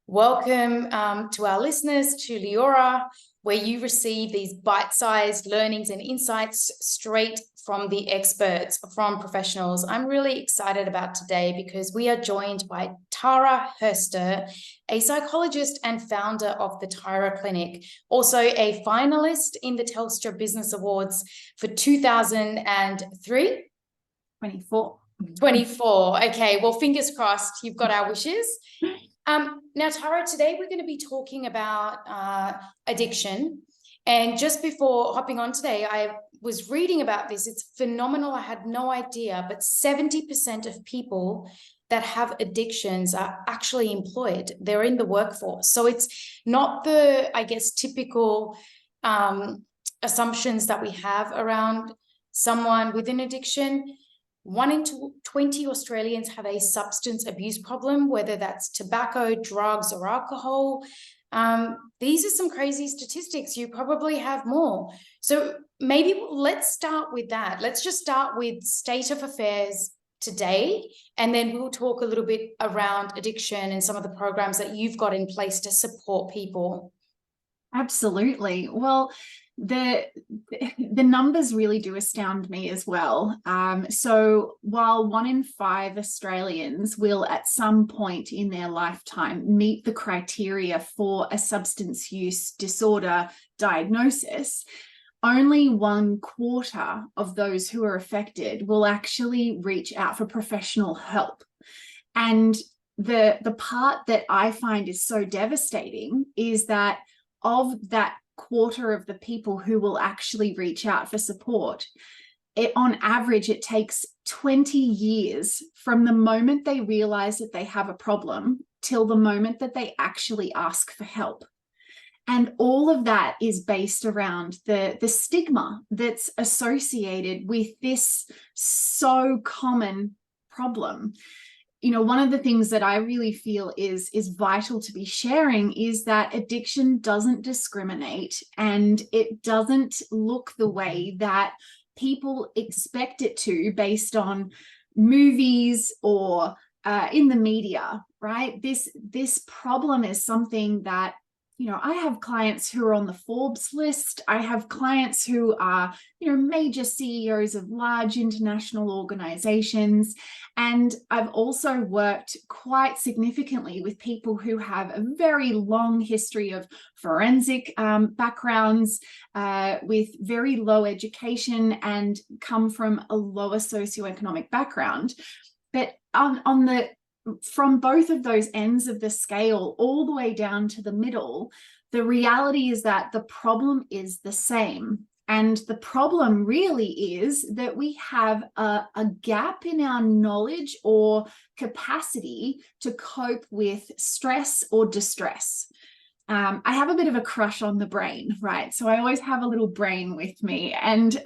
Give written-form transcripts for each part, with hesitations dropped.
Welcome to our listeners to Leora, where you receive these bite-sized learnings and insights straight from the experts, from professionals. I'm really excited about today because we are joined by Tara Hurster, a psychologist and founder of the Tara Clinic, also a finalist in the Telstra Business Awards for 2003? 24. 24. Okay, well, fingers crossed, you've got our wishes. Now, Tara, today we're going to be talking about addiction. And just before hopping on today, I was reading about this. It's phenomenal. I had no idea, but 70% of people that have addictions are actually employed. They're in the workforce. So it's not the, I guess, typical assumptions that we have around someone with an addiction. 1 in 20 Australians have a substance abuse problem, whether that's tobacco, drugs, or alcohol. These are some crazy statistics. You probably have more. So maybe let's start with that. Let's just start with state of affairs today, and then we'll talk a little bit around addiction and some of the programs that you've got in place to support people. Absolutely. Well, the numbers really do astound me as well. So while 1 in 5 Australians will at some point in their lifetime meet the criteria for a substance use disorder diagnosis, only 1/4 of those who are affected will actually reach out for professional help. And the part that I find is so devastating is that of that quarter of the people who will actually reach out for support, on average, it takes 20 years from the moment they realize that they have a problem till the moment that they actually ask for help. And all of that is based around the stigma that's associated with this so common problem. You know, one of the things that I really feel is vital to be sharing is that addiction doesn't discriminate, and it doesn't look the way that people expect it to based on movies or in the media, right? This problem is something that, you know, I have clients who are on the Forbes list. I have clients who are, you know, major CEOs of large international organizations. And I've also worked quite significantly with people who have a very long history of forensic backgrounds, with very low education and come from a lower socioeconomic background. But from both of those ends of the scale, all the way down to the middle, the reality is that the problem is the same. And the problem really is that we have a gap in our knowledge or capacity to cope with stress or distress. I have a bit of a crush on the brain, right? So I always have a little brain with me. And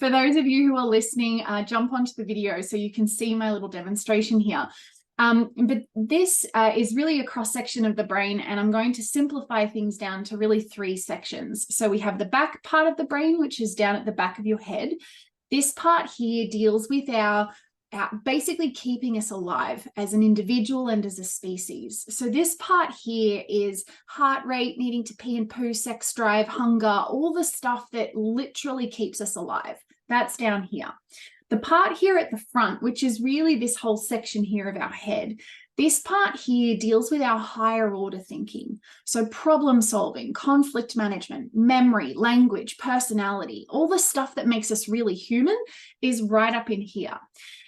for those of you who are listening, jump onto the video so you can see my little demonstration here. But this is really a cross-section of the brain, and I'm going to simplify things down to really 3 sections. So we have the back part of the brain, which is down at the back of your head. This part here deals with our basically keeping us alive as an individual and as a species. So this part here is heart rate, needing to pee and poo, sex drive, hunger, all the stuff that literally keeps us alive. That's down here. The part here at the front, which is really this whole section here of our head, this part here deals with our higher order thinking. So problem solving, conflict management, memory, language, personality, all the stuff that makes us really human is right up in here.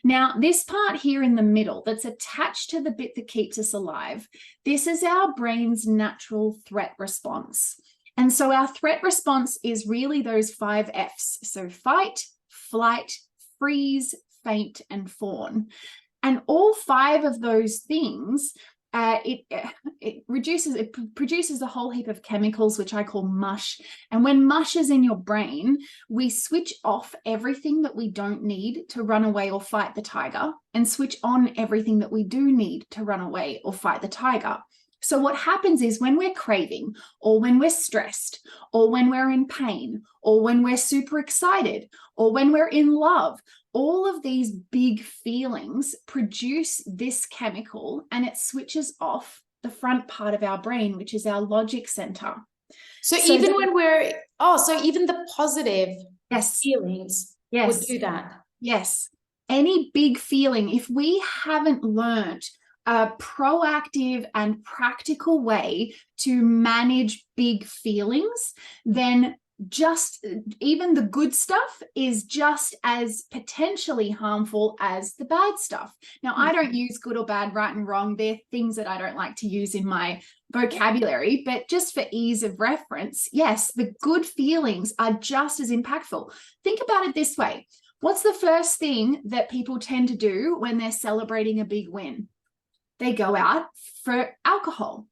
Now, this part here in the middle that's attached to the bit that keeps us alive, this is our brain's natural threat response. And so our threat response is really those 5 Fs. So fight, flight, freeze, faint, and fawn. And all 5 of those things, it produces a whole heap of chemicals, which I call mush. And when mush is in your brain, we switch off everything that we don't need to run away or fight the tiger, and switch on everything that we do need to run away or fight the tiger. So what happens is when we're craving, or when we're stressed, or when we're in pain, or when we're super excited, or when we're in love, all of these big feelings produce this chemical, and it switches off the front part of our brain, which is our logic center. So even when so even the positive feelings would do that. Yes. Any big feeling, if we haven't learned a proactive and practical way to manage big feelings, then just even the good stuff is just as potentially harmful as the bad stuff. Now, I don't use good or bad, right and wrong. They're things that I don't like to use in my vocabulary, but just for ease of reference, yes, the good feelings are just as impactful. Think about it this way. What's the first thing that people tend to do when they're celebrating a big win? They go out for alcohol.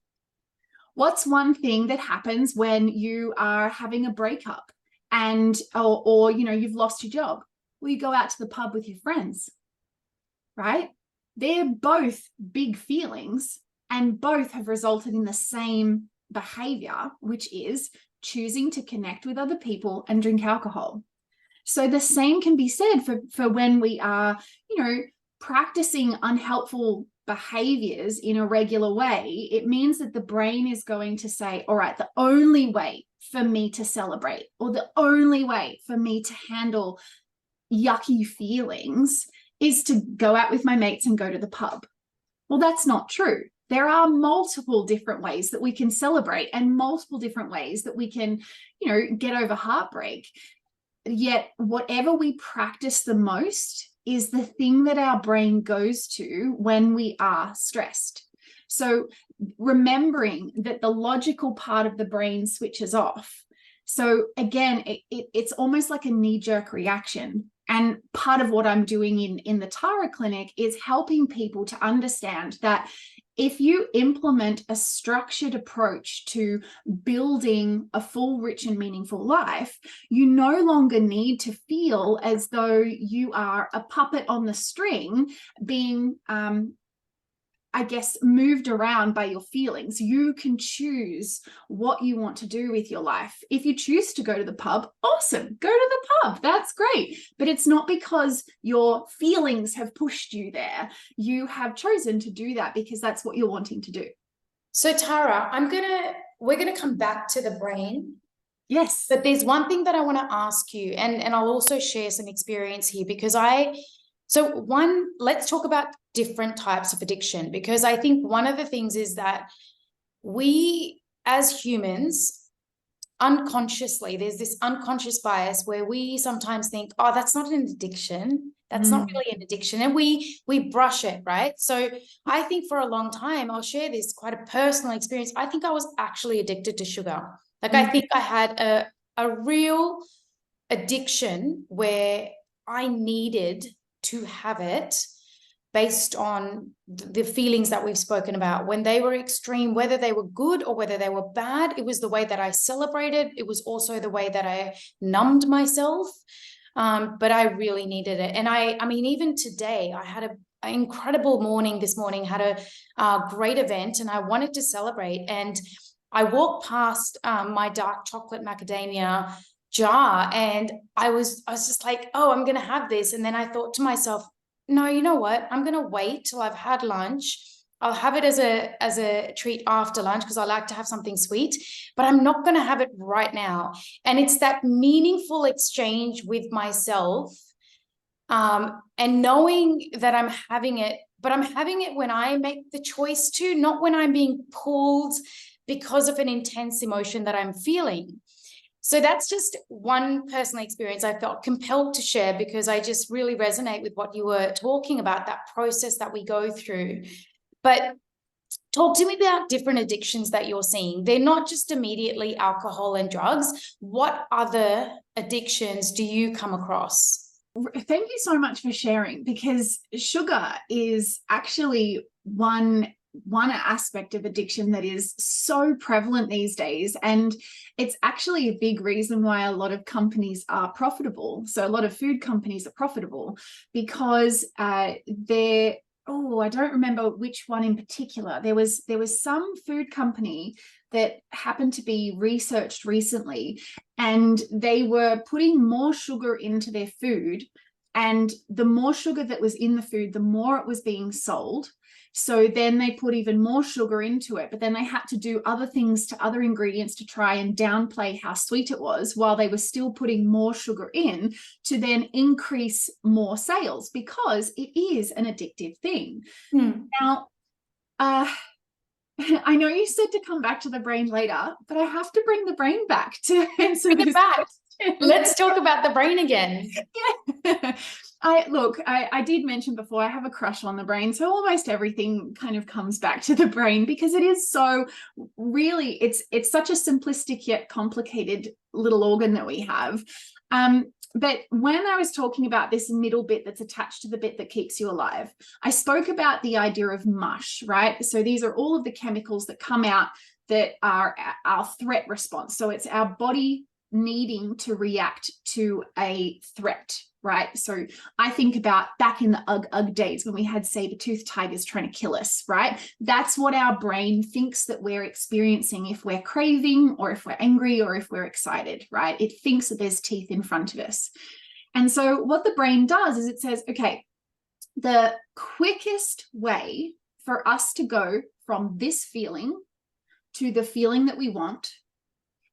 What's one thing that happens when you are having a breakup and or you've lost your job? Well, you go out to the pub with your friends, right? They're both big feelings and both have resulted in the same behavior, which is choosing to connect with other people and drink alcohol. So the same can be said for when we are, practicing unhelpful behaviors in a regular way. It means that the brain is going to say, all right, the only way for me to celebrate, or the only way for me to handle yucky feelings, is to go out with my mates and go to the pub. Well, that's not true. There are multiple different ways that we can celebrate and multiple different ways that we can, get over heartbreak. Yet whatever we practice the most is the thing that our brain goes to when we are stressed. So remembering that the logical part of the brain switches off. So again, it's almost like a knee-jerk reaction. And part of what I'm doing in the Tara clinic is helping people to understand that if you implement a structured approach to building a full, rich, and meaningful life, you no longer need to feel as though you are a puppet on the string being, moved around by your feelings. You can choose what you want to do with your life. If you choose to go to the pub, awesome, go to the pub. That's great. But it's not because your feelings have pushed you there. You have chosen to do that because that's what you're wanting to do. So Tara, we're gonna come back to the brain. Yes. But there's one thing that I want to ask you, and I'll also share some experience here because let's talk about different types of addiction, because I think one of the things is that we as humans unconsciously, there's this unconscious bias where we sometimes think, oh, that's not an addiction. That's not really an addiction. And we brush it, right? So I think for a long time, I'll share this quite a personal experience. I think I was actually addicted to sugar. Like I think I had a real addiction where I needed to have it based on the feelings that we've spoken about. When they were extreme, whether they were good or whether they were bad, it was the way that I celebrated. It was also the way that I numbed myself. But I really needed it. And I mean, even today, I had an incredible morning this morning, had a great event, and I wanted to celebrate. And I walked past my dark chocolate macadamia jar, and I was just like, oh, I'm going to have this. And then I thought to myself, no, you know what? I'm going to wait till I've had lunch. I'll have it as a treat after lunch because I like to have something sweet, but I'm not going to have it right now. And it's that meaningful exchange with myself, and knowing that I'm having it, but I'm having it when I make the choice to, not when I'm being pulled because of an intense emotion that I'm feeling. So that's just one personal experience I felt compelled to share because I just really resonate with what you were talking about, that process that we go through. But talk to me about different addictions that you're seeing. They're not just immediately alcohol and drugs. What other addictions do you come across? Thank you so much for sharing, because sugar is actually one aspect of addiction that is so prevalent these days, and it's actually a big reason why a lot of companies are profitable. So a lot of food companies are profitable because I don't remember which one in particular. There was some food company that happened to be researched recently, and they were putting more sugar into their food, and the more sugar that was in the food, the more it was being sold. So then they put even more sugar into it, but then they had to do other things to other ingredients to try and downplay how sweet it was, while they were still putting more sugar in to then increase more sales, because it is an addictive thing. Now, I know you said to come back to the brain later, but I have to bring the brain back to answer Bring it this back. question. Let's talk about the brain again. Yeah. I did mention before, I have a crush on the brain. So almost everything kind of comes back to the brain, because it is so really, it's such a simplistic yet complicated little organ that we have. But when I was talking about this middle bit that's attached to the bit that keeps you alive, I spoke about the idea of mush, right? So these are all of the chemicals that come out that are our threat response. So it's our body needing to react to a threat, right? So I think about back in the ugh days when we had saber-toothed tigers trying to kill us, right? That's what our brain thinks that we're experiencing if we're craving, or if we're angry, or if we're excited, right? It thinks that there's teeth in front of us. And so what the brain does is it says, okay, the quickest way for us to go from this feeling to the feeling that we want,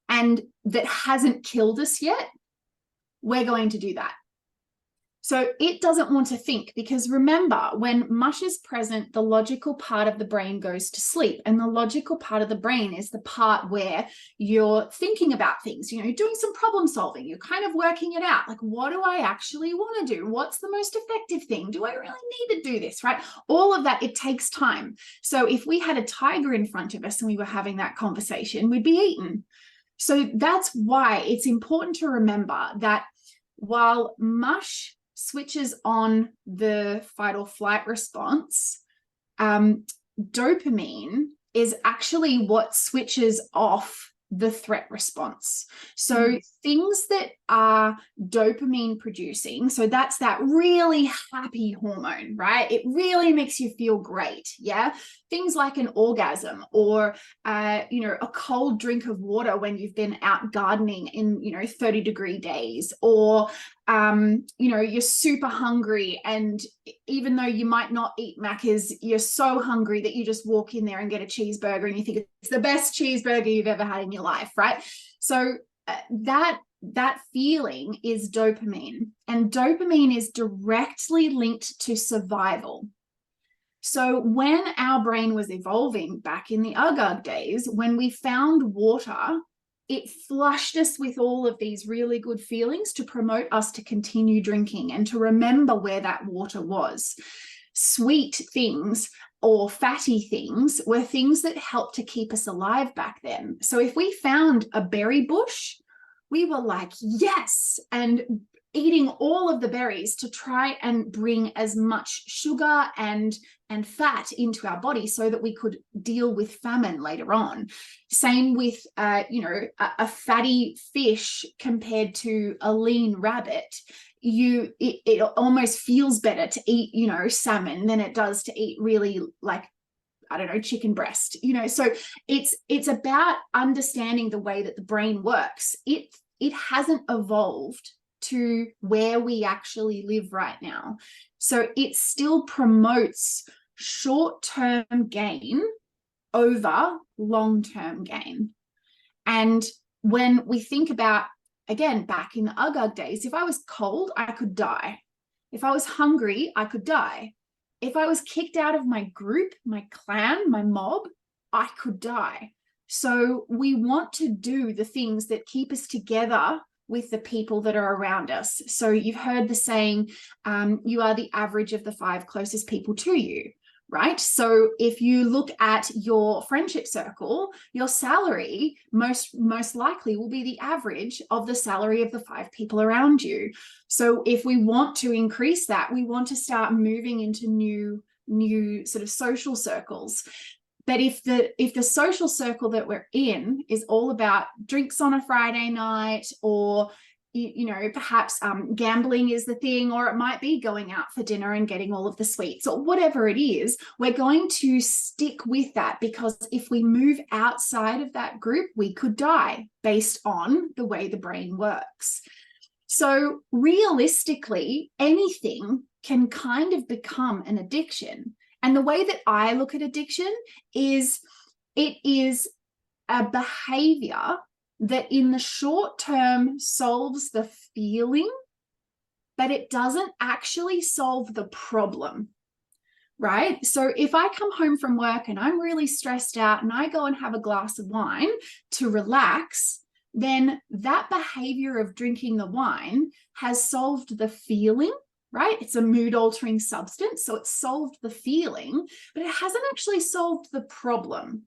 and that hasn't killed us yet, we're going to do that. So it doesn't want to think, because remember, when mush is present, the logical part of the brain goes to sleep. And the logical part of the brain is the part where you're thinking about things, you know, doing some problem solving, you're kind of working it out. Like, what do I actually want to do? What's the most effective thing? Do I really need to do this, right? All of that, it takes time. So if we had a tiger in front of us and we were having that conversation, we'd be eaten. So that's why it's important to remember that while mush switches on the fight or flight response, dopamine is actually what switches off the threat response. So things that are dopamine producing, so that's that really happy hormone, right? It really makes you feel great. Yeah. Things like an orgasm, or you know, a cold drink of water when you've been out gardening in, you know, 30-degree days, or you know, you're super hungry, and even though you might not eat Macca's, you're so hungry that you just walk in there and get a cheeseburger, and you think it's the best cheeseburger you've ever had in your life, right? So that feeling is dopamine, and dopamine is directly linked to survival. So when our brain was evolving back in the ugh days, when we found water, it flushed us with all of these really good feelings to promote us to continue drinking and to remember where that water was. Sweet things or fatty things were things that helped to keep us alive back then. So if we found a berry bush, we were like, yes, and eating all of the berries to try and bring as much sugar and fat into our body so that we could deal with famine later on. Same with, you know, a fatty fish compared to a lean rabbit. It almost feels better to eat, you know, salmon than it does to eat really, like, I don't know, chicken breast, you know. So it's about understanding the way that the brain works. It hasn't evolved to where we actually live right now. So it still promotes short-term gain over long-term gain. And when we think about, again, back in the ugh days, if I was cold, I could die. If I was hungry, I could die. If I was kicked out of my group, my clan, my mob, I could die. So we want to do the things that keep us together with the people that are around us. So you've heard the saying, you are the average of the 5 closest people to you, right? So if you look at your friendship circle, your salary most likely will be the average of the salary of the 5 people around you. So if we want to increase that, we want to start moving into new sort of social circles. But if the social circle that we're in is all about drinks on a Friday night, or you know, perhaps gambling is the thing, or it might be going out for dinner and getting all of the sweets, or whatever it is, we're going to stick with that, because if we move outside of that group, we could die based on the way the brain works. So realistically, anything can kind of become an addiction. And the way that I look at addiction is it is a behavior that in the short term solves the feeling, but it doesn't actually solve the problem, right? So if I come home from work and I'm really stressed out and I go and have a glass of wine to relax, then that behavior of drinking the wine has solved the feeling, right? It's a mood altering substance. So it's solved the feeling, but it hasn't actually solved the problem.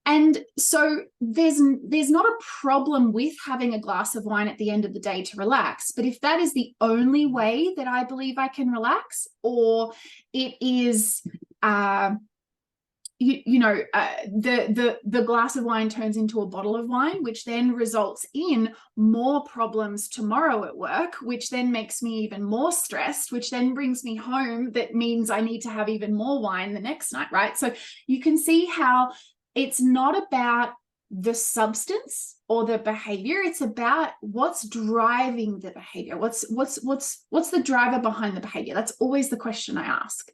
And so there's not a problem with having a glass of wine at the end of the day to relax. But if that is the only way that I believe I can relax, or it is, the glass of wine turns into a bottle of wine, which then results in more problems tomorrow at work, which then makes me even more stressed, which then brings me home. That means I need to have even more wine the next night, right? So you can see how it's not about the substance or the behavior. It's about what's driving the behavior. What's the driver behind the behavior? That's always the question I ask.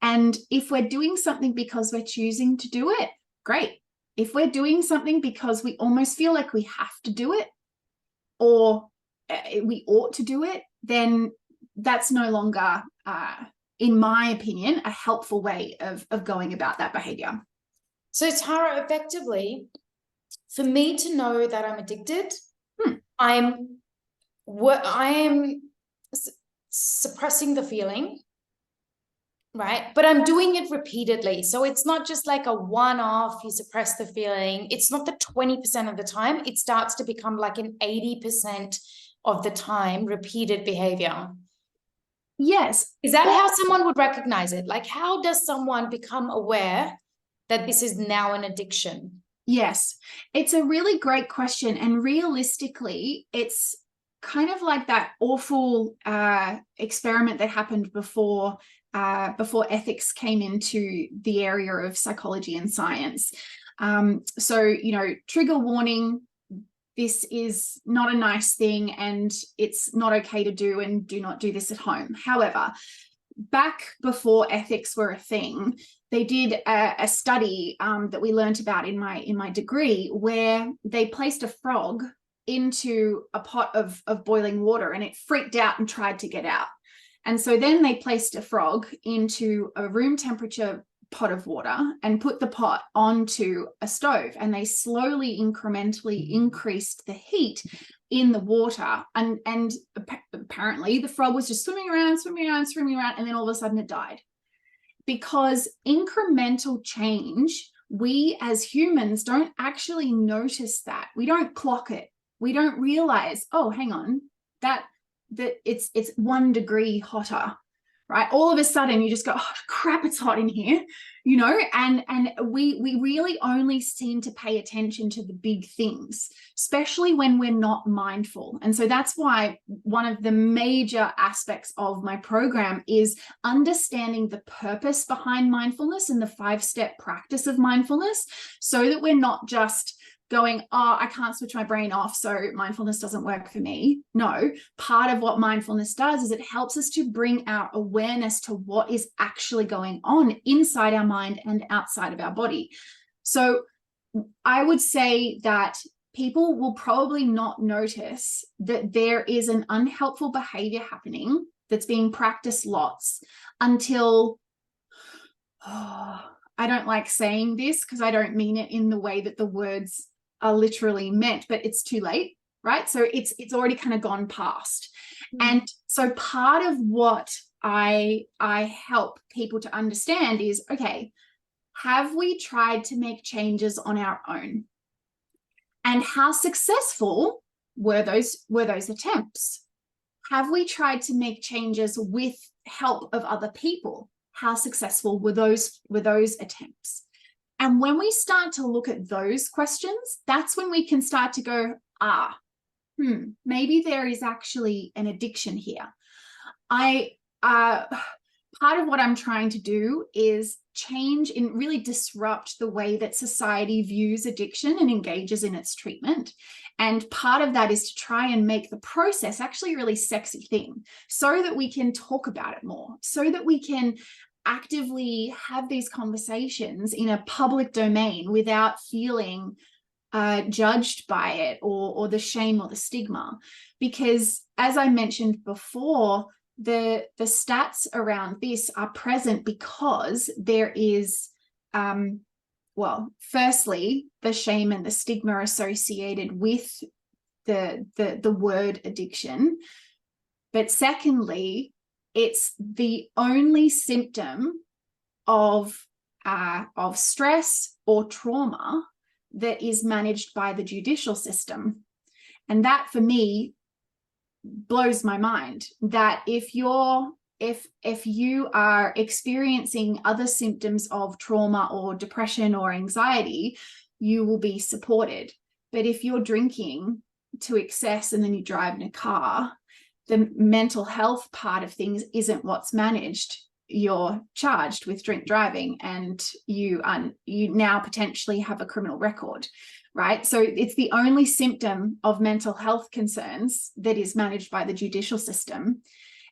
And if we're doing something because we're choosing to do it, great. If we're doing something because we almost feel like we have to do it, or we ought to do it, then that's no longer, in my opinion, a helpful way of going about that behavior. So Tara, effectively, for me to know that I'm addicted, I am suppressing the feeling, right? But I'm doing it repeatedly. So it's not just like a one-off, you suppress the feeling. It's not the 20% of the time. It starts to become like an 80% of the time repeated behavior. Yes. Is that how someone would recognize it? Like, how does someone become aware that this is now an addiction? Yes, it's a really great question. And realistically, it's kind of like that awful experiment that happened before ethics came into the area of psychology and science. So, trigger warning, this is not a nice thing and it's not okay to do, and do not do this at home. However, back before ethics were a thing, they did a study that we learned about in my degree, where they placed a frog into a pot of boiling water and it freaked out and tried to get out. And so then they placed a frog into a room temperature pot of water and put the pot onto a stove, and they slowly incrementally increased the heat in the water, and apparently the frog was just swimming around, and then all of a sudden it died. Because incremental change, we as humans don't actually notice that. We don't clock it. We don't realize, oh, hang on, that it's 1 degree hotter, right? All of a sudden you just go, oh crap, it's hot in here, and we really only seem to pay attention to the big things, especially when we're not mindful. And so that's why one of the major aspects of my program is understanding the purpose behind mindfulness and the 5-step practice of mindfulness, so that we're not just going, oh, I can't switch my brain off, so mindfulness doesn't work for me. No, part of what mindfulness does is it helps us to bring our awareness to what is actually going on inside our mind and outside of our body. So I would say that people will probably not notice that there is an unhelpful behavior happening that's being practiced lots until, I don't like saying this because I don't mean it in the way that the words are literally meant, but it's too late, right? So it's already kind of gone past. And so part of what I help people to understand is, okay, have we tried to make changes on our own? And how successful were those attempts? Have we tried to make changes with help of other people? How successful were those attempts? And when we start to look at those questions, that's when we can start to go, maybe there is actually an addiction here. Part of what I'm trying to do is change and really disrupt the way that society views addiction and engages in its treatment. And part of that is to try and make the process actually a really sexy thing, so that we can talk about it more, so that we can actively have these conversations in a public domain without feeling judged by it, or the shame or the stigma. Because as I mentioned before, the stats around this are present because there is, well, firstly, the shame and the stigma associated with the word addiction. But secondly, it's the only symptom of stress or trauma that is managed by the judicial system. And that, for me, blows my mind, that if you are experiencing other symptoms of trauma or depression or anxiety, you will be supported. But if you're drinking to excess and then you drive in a car, the mental health part of things isn't what's managed. You're charged with drink driving, and you now potentially have a criminal record, right? So it's the only symptom of mental health concerns that is managed by the judicial system.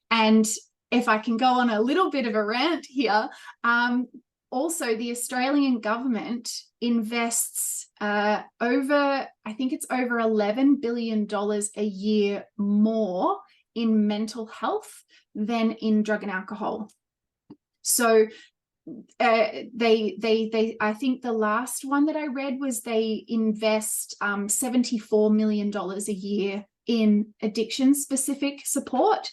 And if I can go on a little bit of a rant here, also the Australian government invests over $11 billion a year more in mental health than in drug and alcohol. So I think the last one that I read was they invest $74 million a year in addiction specific support,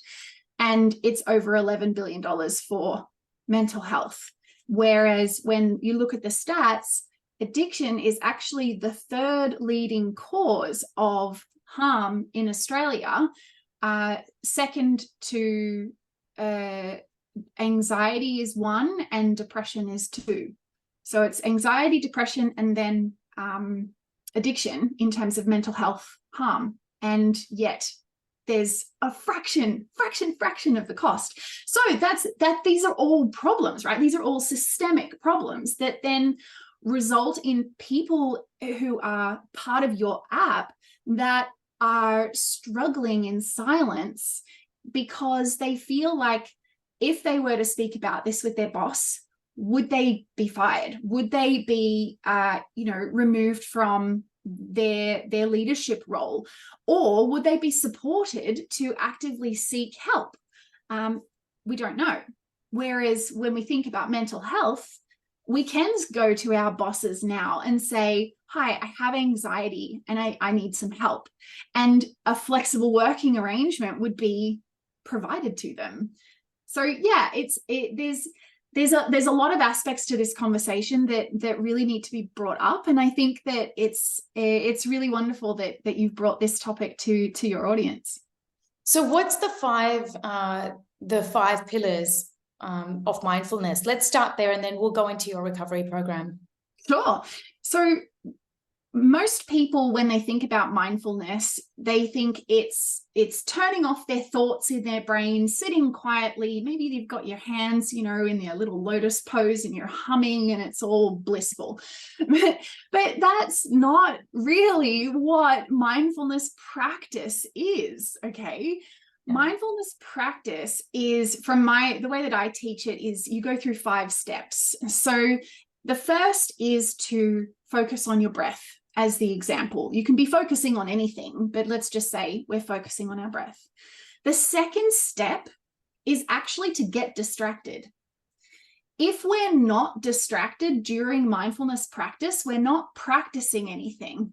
and it's over $11 billion for mental health. Whereas when you look at the stats, addiction is actually the third leading cause of harm in Australia, second to anxiety is 1 and depression is 2. So it's anxiety, depression, and then addiction in terms of mental health harm. And yet there's a fraction of the cost. So these are all problems, right? These are all systemic problems that then result in people who are part of your app that are struggling in silence because they feel like if they were to speak about this with their boss, would they be fired? Would they be, removed from their leadership role? Or would they be supported to actively seek help? We don't know. Whereas when we think about mental health, we can go to our bosses now and say, hi, I have anxiety and I need some help. And a flexible working arrangement would be provided to them. So yeah, there's a lot of aspects to this conversation that really need to be brought up, and I think that it's really wonderful that you've brought this topic to your audience. So what's the five pillars of mindfulness? Let's start there, and then we'll go into your recovery program. Sure. So most people, when they think about mindfulness, they think it's turning off their thoughts in their brain, sitting quietly. Maybe you've got your hands, in their little lotus pose and you're humming and it's all blissful. But that's not really what mindfulness practice is, okay? Yeah. Mindfulness practice is, the way that I teach it, is you go through 5 steps. So the first is to focus on your breath. As the example, you can be focusing on anything, but let's just say we're focusing on our breath. The second step is actually to get distracted. If we're not distracted during mindfulness practice, we're not practicing anything,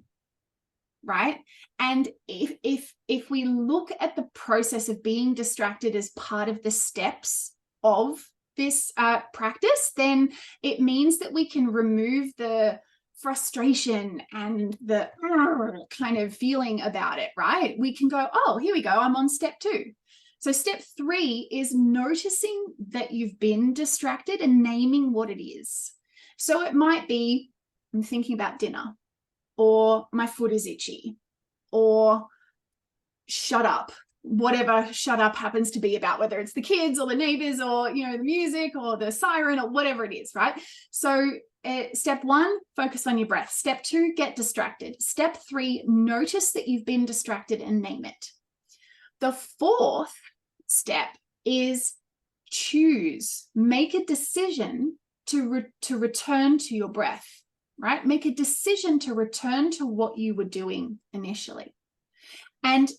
right? And if we look at the process of being distracted as part of the steps of this practice, then it means that we can remove the frustration and the kind of feeling about it, right? We can go, oh, here we go, I'm on step 2. So step 3 is noticing that you've been distracted and naming what it is. So it might be, I'm thinking about dinner, or my foot is itchy, or shut up, whatever shut up happens to be about, whether it's the kids or the neighbors or, the music or the siren or whatever it is, right? So step 1, focus on your breath. Step 2, get distracted. Step 3, notice that you've been distracted and name it. The 4th step is make a decision to return to your breath, right? Make a decision to return to what you were doing initially. And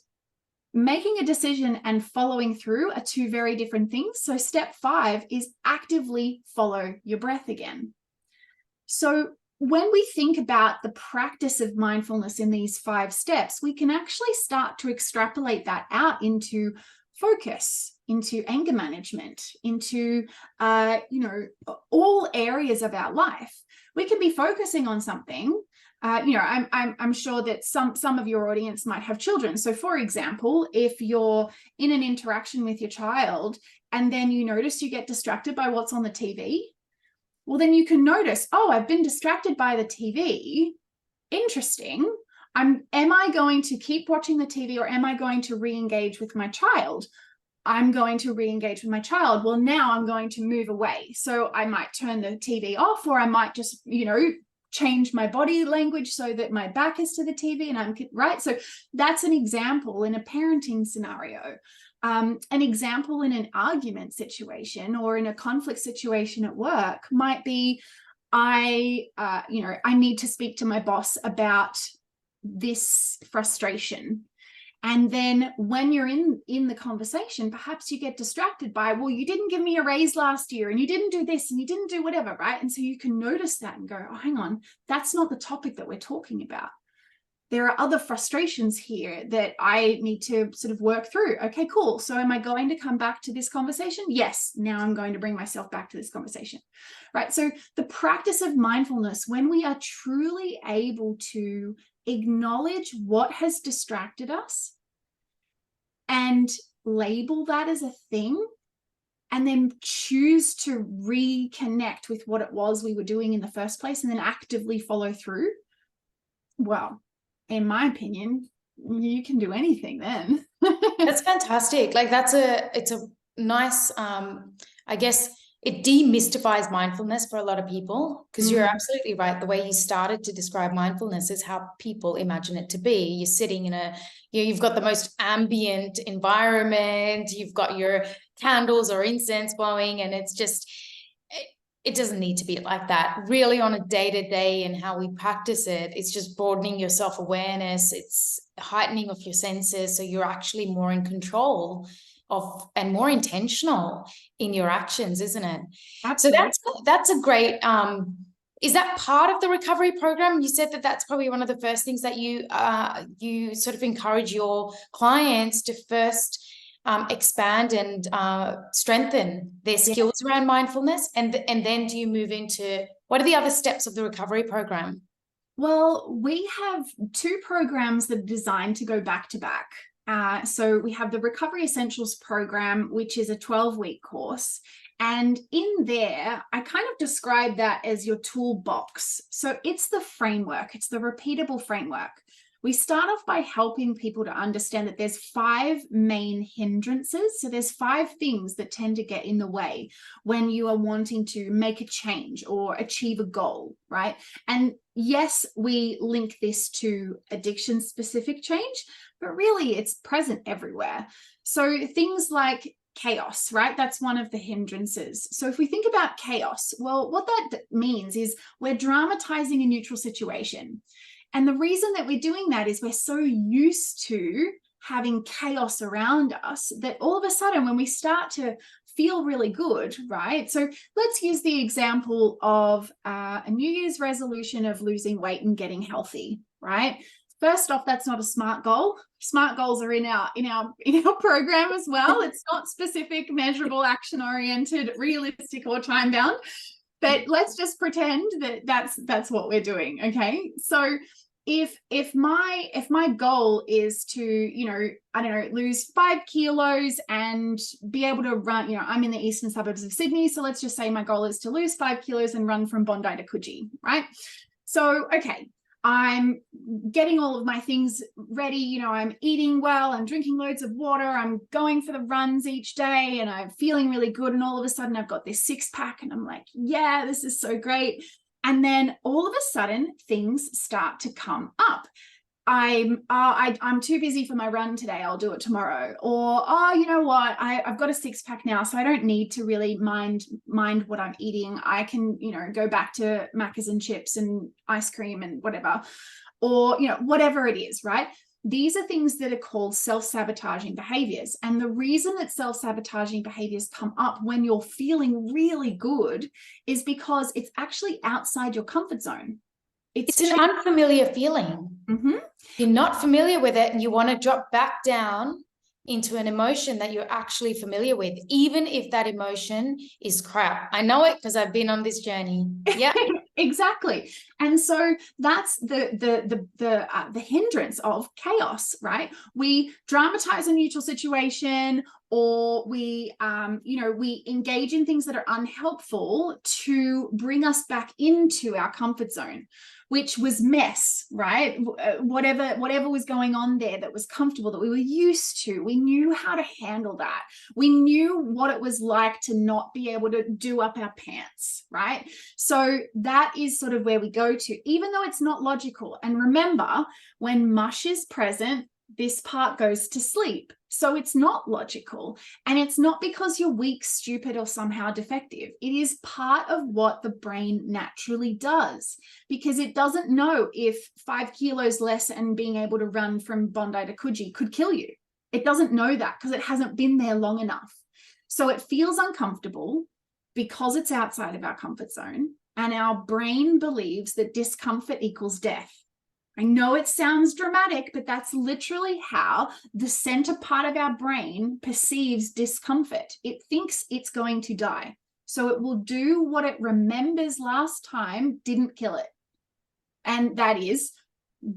making a decision and following through are two very different things. So step 5 is actively follow your breath again. So when we think about the practice of mindfulness in these 5 steps, we can actually start to extrapolate that out into focus, into anger management, into all areas of our life. We can be focusing on something. I'm sure that some of your audience might have children. So for example, if you're in an interaction with your child and then you notice you get distracted by what's on the TV, well, then you can notice, oh, I've been distracted by the TV. Interesting. Am I going to keep watching the TV, or am I going to re-engage with my child? I'm going to re-engage with my child. Well, now I'm going to move away. So I might turn the TV off, or I might just, change my body language so that my back is to the TV and I'm right. So that's an example in a parenting scenario. An example in an argument situation or in a conflict situation at work might be, I need to speak to my boss about this frustration. And then when you're in the conversation, perhaps you get distracted by, well, you didn't give me a raise last year and you didn't do this and you didn't do whatever, right? And so you can notice that and go, oh, hang on, that's not the topic that we're talking about. There are other frustrations here that I need to sort of work through. Okay, cool. So am I going to come back to this conversation? Yes. Now I'm going to bring myself back to this conversation, right? So the practice of mindfulness, when we are truly able to acknowledge what has distracted us and label that as a thing, and then choose to reconnect with what it was we were doing in the first place, and then actively follow through, well, in my opinion, you can do anything then. That's fantastic. Like it's a nice, I guess it demystifies mindfulness for a lot of people, because you're absolutely right. The way you started to describe mindfulness is how people imagine it to be. You're sitting in you've got the most ambient environment, you've got your candles or incense blowing, and it's just, it doesn't need to be like that. Really, on a day-to-day and how we practice it, it's just broadening your self-awareness, it's heightening of your senses, so you're actually more in control of and more intentional in your actions, isn't it? Absolutely. So that's a great is that part of the recovery program? You said that that's probably one of the first things that you sort of encourage your clients to first expand and strengthen their skills around mindfulness, and then do you move into, what are the other steps of the recovery program? Well, we have 2 programs that are designed to go back to back. So we have the Recovery Essentials program, which is a 12-week course. And in there, I kind of describe that as your toolbox. So it's the framework, it's the repeatable framework. We start off by helping people to understand that there's 5 main hindrances. So there's 5 things that tend to get in the way when you are wanting to make a change or achieve a goal, right? And yes, we link this to addiction-specific change, but really it's present everywhere. So things like chaos, right? That's one of the hindrances. So if we think about chaos, well, what that means is we're dramatizing a neutral situation. And the reason that we're doing that is we're so used to having chaos around us that all of a sudden when we start to feel really good, right? So let's use the example of a New Year's resolution of losing weight and getting healthy, right? First off, that's not a SMART goal. SMART goals are in our program as well. It's not specific, measurable, action-oriented, realistic, or time-bound. But let's just pretend that that's what we're doing, okay? So if my goal is to, lose 5 kilos and be able to run, I'm in the eastern suburbs of Sydney, so let's just say my goal is to lose 5 kilos and run from Bondi to Coogee, right? So, okay, I'm getting all of my things ready, I'm eating well, I'm drinking loads of water, I'm going for the runs each day, and I'm feeling really good, and all of a sudden I've got this 6-pack and I'm like, yeah, this is so great. And then all of a sudden things start to come up. I'm too busy for my run today, I'll do it tomorrow. Or, oh, you know what, I've got a 6-pack now, so I don't need to really mind what I'm eating. I can, you know, go back to Macca's and chips and ice cream and whatever, or, you know, whatever it is, right? These are things that are called self-sabotaging behaviors. And the reason that self-sabotaging behaviors come up when you're feeling really good is because it's actually outside your comfort zone. It's an unfamiliar feeling. Mm-hmm. You're not familiar with it, and you want to drop back down into an emotion that you're actually familiar with, even if that emotion is crap. I know it because I've been on this journey. Yeah. Exactly. And so that's the hindrance of chaos, right? We dramatize a neutral situation, or we we engage in things that are unhelpful to bring us back into our comfort zone, which was mess, right? Whatever was going on there that was comfortable, that we were used to, we knew how to handle that. We knew what it was like to not be able to do up our pants, right? So that is sort of where we go to, even though it's not logical. And remember, when mush is present, this part goes to sleep. So it's not logical. And it's not because you're weak, stupid, or somehow defective. It is part of what the brain naturally does, because it doesn't know if 5 kilos less and being able to run from Bondi to Coogee could kill you. It doesn't know that because it hasn't been there long enough. So it feels uncomfortable because it's outside of our comfort zone. And our brain believes that discomfort equals death. I know it sounds dramatic, but that's literally how the center part of our brain perceives discomfort. It thinks it's going to die. So it will do what it remembers last time didn't kill it. And that is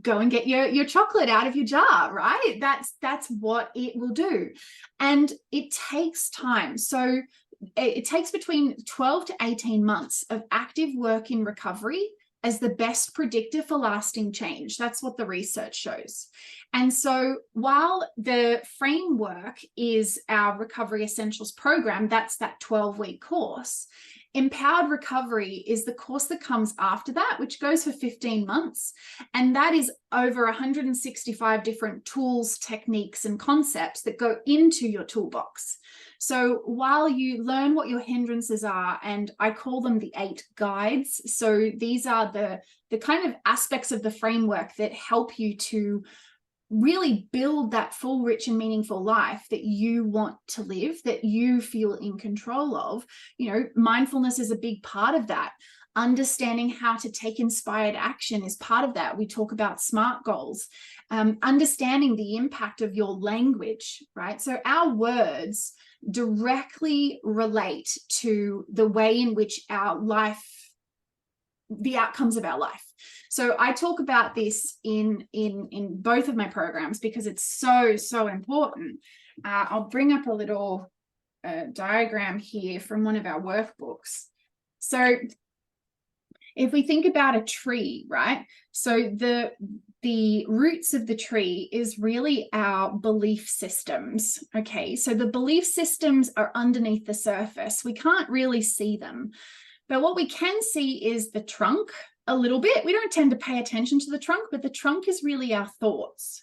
go and get your chocolate out of your jar, right? That's what it will do. And it takes time. So it takes between 12 to 18 months of active work in recovery as the best predictor for lasting change. That's what the research shows. And so while the framework is our Recovery Essentials program, that's that 12-week course, Empowered Recovery is the course that comes after that, which goes for 15 months. And that is over 165 different tools, techniques, and concepts that go into your toolbox. So while you learn what your hindrances are, and I call them the 8 guides. So these are the kind of aspects of the framework that help you to really build that full, rich, and meaningful life that you want to live, that you feel in control of. You know, mindfulness is a big part of that. Understanding how to take inspired action is part of that. We talk about SMART goals. Understanding the impact of your language, right? So our words directly relate to the way in which our life, the outcomes of our life. So I talk about this in both of my programs because it's so important. I'll bring up a little diagram here from one of our workbooks. So if we think about a tree, right? So the roots of the tree is really our belief systems. Okay, so the belief systems are underneath the surface. We can't really see them. But what we can see is the trunk a little bit. We don't tend to pay attention to the trunk, but the trunk is really our thoughts.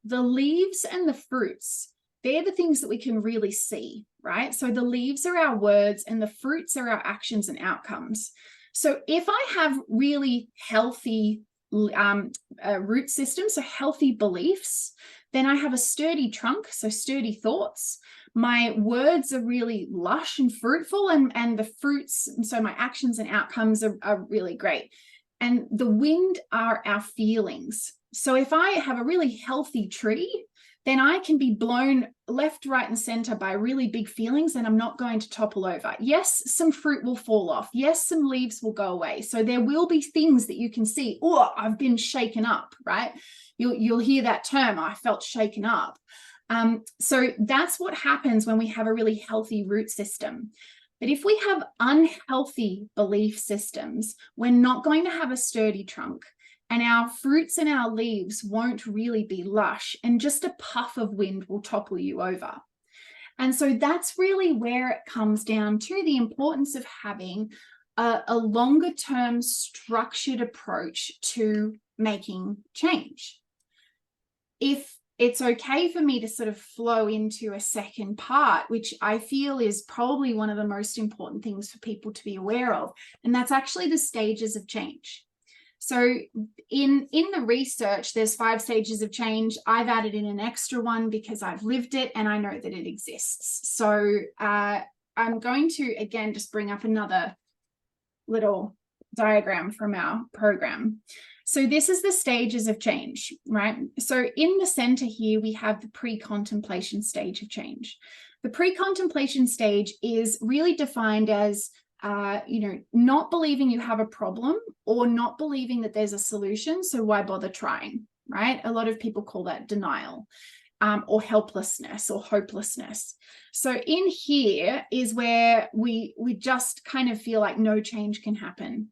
The leaves and the fruits, they're the things that we can really see, right? So the leaves are our words and the fruits are our actions and outcomes. So if I have really healthy root systems, so healthy beliefs, then I have a sturdy trunk, so sturdy thoughts. My words are really lush and fruitful, and the fruits, so my actions and outcomes are really great. And the wind are our feelings. So if I have a really healthy tree, then I can be blown left, right, and center by really big feelings, and I'm not going to topple over. Yes, some fruit will fall off. Yes, some leaves will go away. So there will be things that you can see. Oh, I've been shaken up, right? You'll hear that term, I felt shaken up. So that's what happens when we have a really healthy root system. But if we have unhealthy belief systems, we're not going to have a sturdy trunk, and our fruits and our leaves won't really be lush, and just a puff of wind will topple you over. And so that's really where it comes down to the importance of having a longer term structured approach to making change. if it's okay for me to sort of flow into a second part, which I feel is probably one of the most important things for people to be aware of, and that's actually the stages of change. So in the research, there's 5 stages of change. I've added in an extra one because I've lived it and I know that it exists. So I'm going to, again, just bring up another little diagram from our program. So this is the stages of change, right? So in the center here, we have the pre-contemplation stage of change. The pre-contemplation stage is really defined as not believing you have a problem or not believing that there's a solution. So why bother trying, right? A lot of people call that denial, or helplessness or hopelessness. So in here is where we just kind of feel like no change can happen.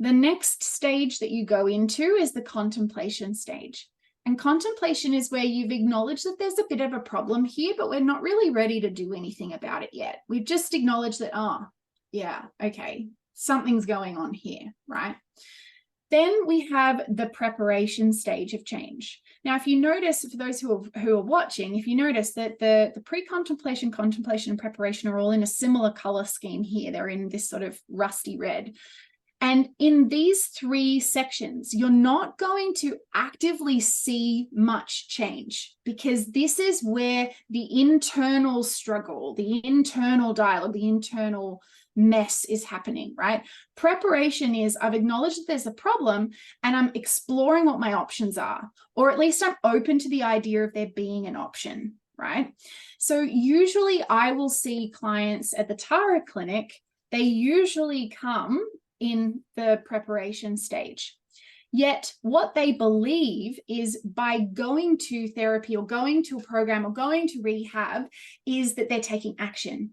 The next stage that you go into is the contemplation stage. And contemplation is where you've acknowledged that there's a bit of a problem here, but we're not really ready to do anything about it yet. We've just acknowledged that, oh, yeah, okay, something's going on here, right? Then we have the preparation stage of change. Now, if you notice, for those who are watching, if you notice that the pre-contemplation, contemplation, and preparation are all in a similar color scheme here, they're in this sort of rusty red. And in these 3 sections, you're not going to actively see much change, because this is where the internal struggle, the internal dialogue, the internal mess is happening, right? Preparation is I've acknowledged that there's a problem and I'm exploring what my options are, or at least I'm open to the idea of there being an option, right? So usually I will see clients at the Tara clinic, they usually come in the preparation stage. Yet what they believe is by going to therapy or going to a program or going to rehab is that they're taking action.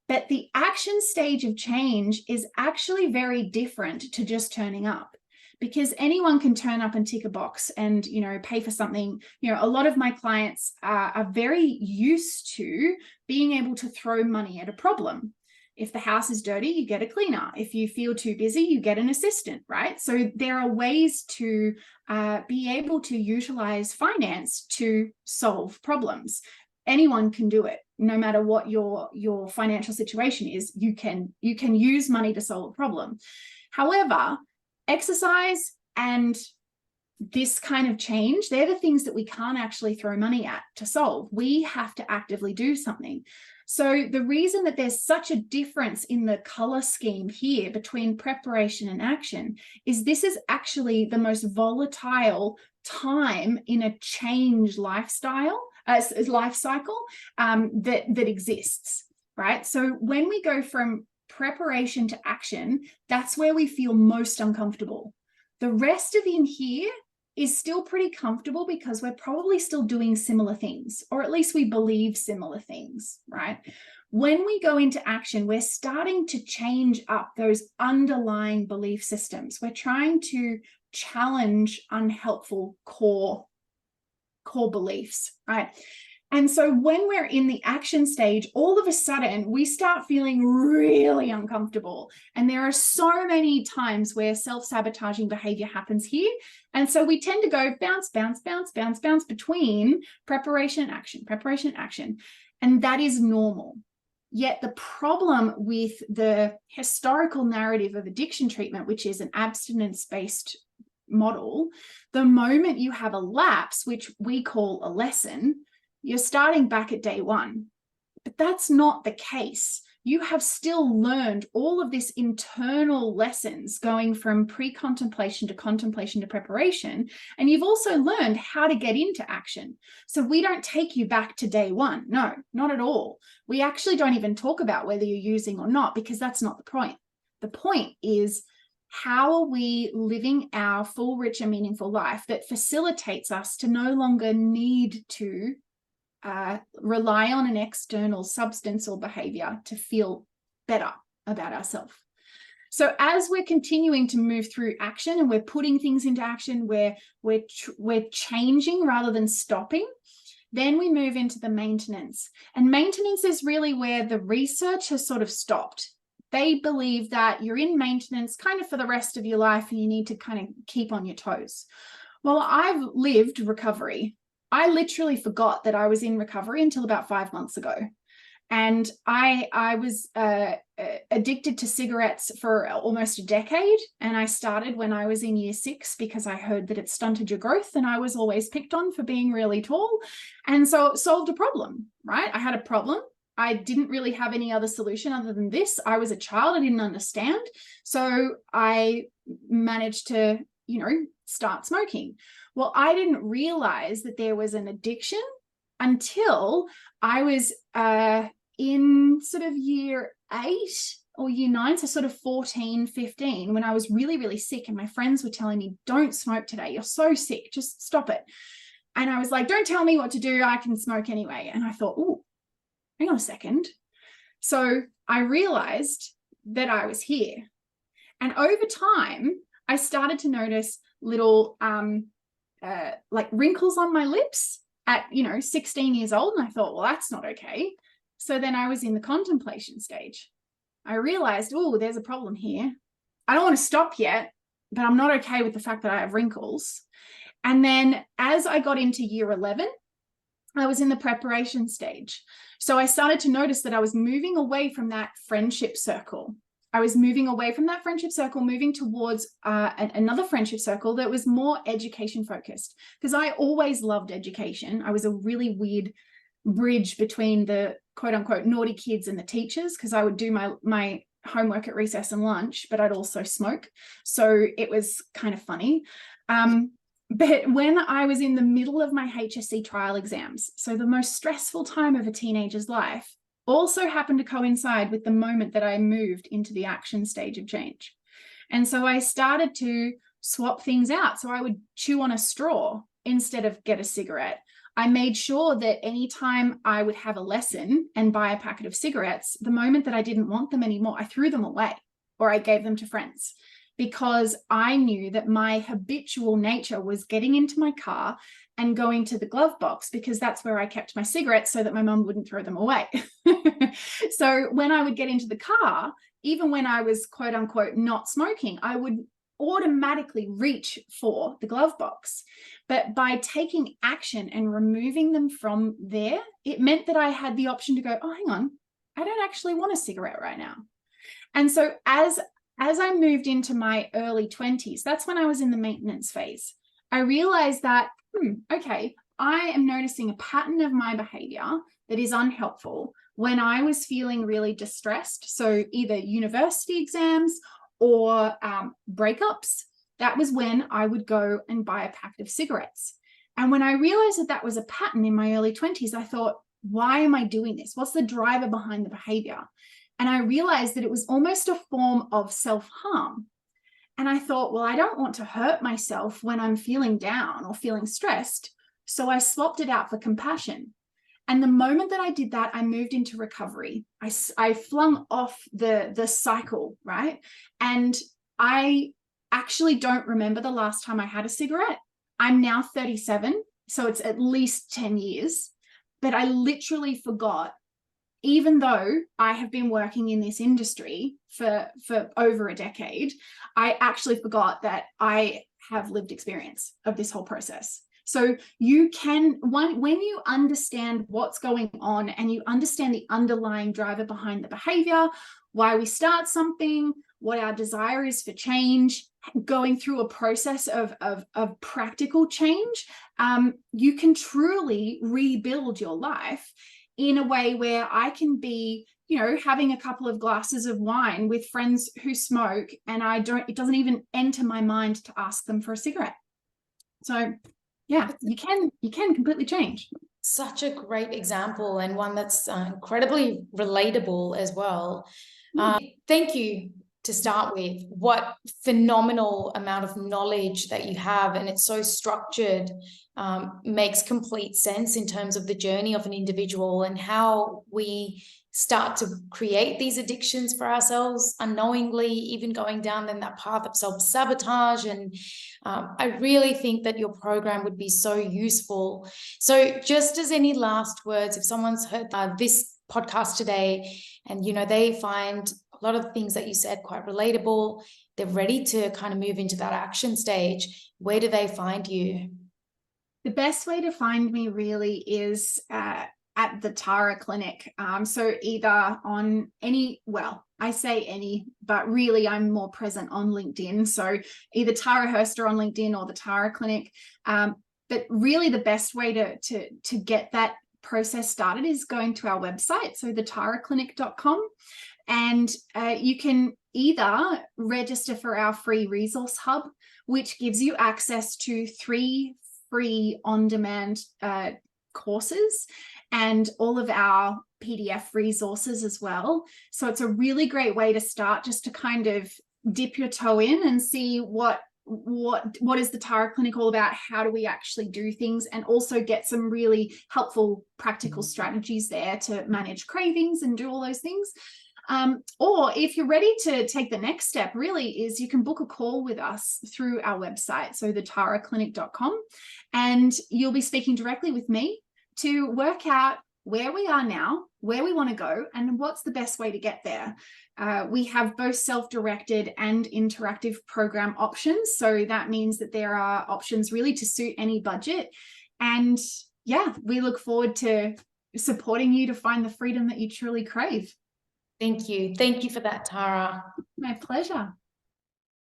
But the action stage of change is actually very different to just turning up, because anyone can turn up and tick a box and, pay for something. A lot of my clients are very used to being able to throw money at a problem. If the house is dirty, you get a cleaner. If you feel too busy, you get an assistant, right? So there are ways to be able to utilize finance to solve problems. Anyone can do it. No matter what your financial situation is, you can use money to solve a problem. However, exercise and this kind of change, they're the things that we can't actually throw money at to solve. We have to actively do something. So the reason that there's such a difference in the color scheme here between preparation and action is this is actually the most volatile time in a change life cycle that exists, right? So when we go from preparation to action, that's where we feel most uncomfortable. The rest of in here is still pretty comfortable because we're probably still doing similar things, or at least we believe similar things, right? When we go into action, we're starting to change up those underlying belief systems. We're trying to challenge unhelpful core beliefs, right? And so when we're in the action stage, all of a sudden we start feeling really uncomfortable. And there are so many times where self-sabotaging behavior happens here. And so we tend to go bounce, bounce, bounce, bounce, bounce between preparation and action, preparation and action. And that is normal. Yet the problem with the historical narrative of addiction treatment, which is an abstinence-based model, the moment you have a lapse, which we call a lesson, you're starting back at day 1. But that's not the case. You have still learned all of this internal lessons going from pre-contemplation to contemplation to preparation. And you've also learned how to get into action. So we don't take you back to day 1. No, not at all. We actually don't even talk about whether you're using or not, because that's not the point. The point is, how are we living our full, rich, and meaningful life that facilitates us to no longer need to rely on an external substance or behavior to feel better about ourselves. So as we're continuing to move through action and we're putting things into action, we're changing rather than stopping, then we move into the maintenance. And maintenance is really where the research has sort of stopped. They believe that you're in maintenance kind of for the rest of your life and you need to kind of keep on your toes. Well, I've lived recovery. I literally forgot that I was in recovery until about 5 months ago. And I was addicted to cigarettes for almost a decade. And I started when I was in year 6 because I heard that it stunted your growth, and I was always picked on for being really tall. And so it solved a problem, right? I had a problem. I didn't really have any other solution other than this. I was a child. I didn't understand. So I managed to, start smoking. Well, I didn't realize that there was an addiction until I was in sort of year 8 or year 9, so sort of 14, 15, when I was really, really sick, and my friends were telling me, don't smoke today. You're so sick. Just stop it. And I was like, don't tell me what to do. I can smoke anyway. And I thought, oh, hang on a second. So I realized that I was here. And over time, I started to notice little like wrinkles on my lips at 16 years old, and I thought, well, that's not okay. So then I was in the contemplation stage. I realized, oh, there's a problem here. I don't want to stop yet, but I'm not okay with the fact that I have wrinkles. And then as I got into year 11, I was in the preparation stage. So I started to notice that I was moving away from that friendship circle. I was moving away from that friendship circle, moving towards another friendship circle that was more education focused, because I always loved education. I was a really weird bridge between the quote unquote naughty kids and the teachers, because I would do my homework at recess and lunch, but I'd also smoke. So it was kind of funny. But when I was in the middle of my HSC trial exams, so the most stressful time of a teenager's life, also happened to coincide with the moment that I moved into the action stage of change. And so I started to swap things out. So I would chew on a straw instead of get a cigarette. I made sure that anytime I would have a lesson and buy a packet of cigarettes, the moment that I didn't want them anymore, I threw them away or I gave them to friends, because I knew that my habitual nature was getting into my car and going to the glove box, because that's where I kept my cigarettes so that my mum wouldn't throw them away. So when I would get into the car, even when I was quote unquote not smoking, I would automatically reach for the glove box. But by taking action and removing them from there, it meant that I had the option to go, oh, hang on, I don't actually want a cigarette right now. And so as I moved into my early 20s, that's when I was in the maintenance phase. I realized that, okay, I am noticing a pattern of my behavior that is unhelpful when I was feeling really distressed. So either university exams or breakups, that was when I would go and buy a packet of cigarettes. And when I realized that that was a pattern in my early 20s, I thought, why am I doing this? What's the driver behind the behavior? And I realized that it was almost a form of self-harm. And I thought, well, I don't want to hurt myself when I'm feeling down or feeling stressed. So I swapped it out for compassion. And the moment that I did that, I moved into recovery. I flung off the cycle, right? And I actually don't remember the last time I had a cigarette. I'm now 37, so it's at least 10 years. But I literally forgot, even though I have been working in this industry for over a decade, I actually forgot that I have lived experience of this whole process. So you can, when you understand what's going on and you understand the underlying driver behind the behavior, why we start something, what our desire is for change, going through a process of practical change, you can truly rebuild your life in a way where I can be, having a couple of glasses of wine with friends who smoke, and it doesn't even enter my mind to ask them for a cigarette. So yeah, you can completely change. Such a great example, and one that's incredibly relatable as well. Thank you to start with. What phenomenal amount of knowledge that you have, and it's so structured, makes complete sense in terms of the journey of an individual and how we start to create these addictions for ourselves unknowingly, even going down then that path of self-sabotage. And I really think that your program would be so useful. So just as any last words, if someone's heard this podcast today and, they find a lot of the things that you said quite relatable, they're ready to kind of move into that action stage, where do they find you? The best way to find me really is at the Tara Clinic. So either on any, well, I say any, but really I'm more present on LinkedIn. So either Tara Hurster on LinkedIn or the Tara Clinic. But really the best way to get that process started is going to our website, so thetaraclinic.com. And you can either register for our free resource hub, which gives you access to 3 free on-demand courses and all of our PDF resources as well. So it's a really great way to start, just to kind of dip your toe in and see what is the Tara Clinic all about, how do we actually do things, and also get some really helpful practical strategies there to manage cravings and do all those things. Or if you're ready to take the next step, really, is you can book a call with us through our website, so thetaraclinic.com, and you'll be speaking directly with me to work out where we are now, where we want to go, and what's the best way to get there. We have both self-directed and interactive program options. So that means that there are options really to suit any budget. And yeah, we look forward to supporting you to find the freedom that you truly crave. Thank you. Thank you for that, Tara. My pleasure.